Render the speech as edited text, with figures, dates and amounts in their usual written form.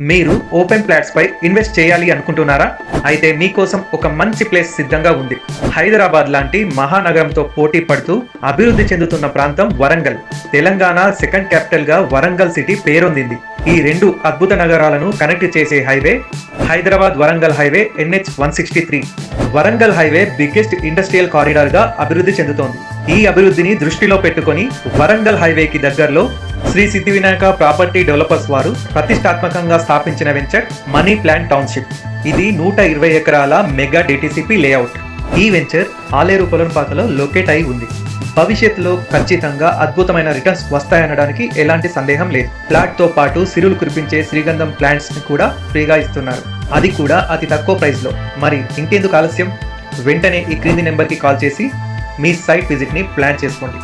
మీరు open plots పై invest చేయాలి అనుకుంటున్నారా? అయితే మీకోసం ఒక మంచి ప్లేస్ సిద్ధంగా ఉంది. హైదరాబాద్ లాంటి మహానగరంతో పోటీ పడుతూ అభివృద్ధి చెందుతున్న ప్రాంతం వరంగల్. తెలంగాణ సెకండ్ క్యాపిటల్ గా వరంగల్ సిటీ పేరొందింది. ఈ రెండు అద్భుత నగరాలను కనెక్ట్ చేసే highway Hyderabad Warangal highway NH 163. Warangal highway biggest industrial corridor గా అభివృద్ధి చెందుతోంది. ఈ అభివృద్ధిని దృష్టిలో పెట్టుకొని వరంగల్ హైవేకి దగ్గరలో శ్రీ సిద్ధి వినాయక ప్రాపర్టీ డెవలపర్స్ వారు ప్రతిష్టాత్మకంగా స్థాపించిన వెంచర్ మనీ ప్లాంట్ టౌన్షిప్. ఇది 120 ఎకరాల మెగా డిటిసిపి లేఅవుట్. ఈ వెంచర్ ఆలేరు పొలంపాకలో లొకేట్ అయి ఉంది. భవిష్యత్తులో ఖచ్చితంగా అద్భుతమైన రిటర్న్స్ వస్తాయనడానికి ఎలాంటి సందేహం లేదు. ఫ్లాట్ తో పాటు సిరులు కురిపించే శ్రీగంధం ప్లాంట్స్ ని కూడా ఫ్రీగా ఇస్తున్నారు, అది కూడా అతి తక్కువ ప్రైస్ లో. మరి ఇంకెందుకు ఆలస్యం, వెంటనే ఈ క్రింది నెంబర్కి కాల్ చేసి మీ సైట్ విజిట్ ని ప్లాన్ చేసుకోండి.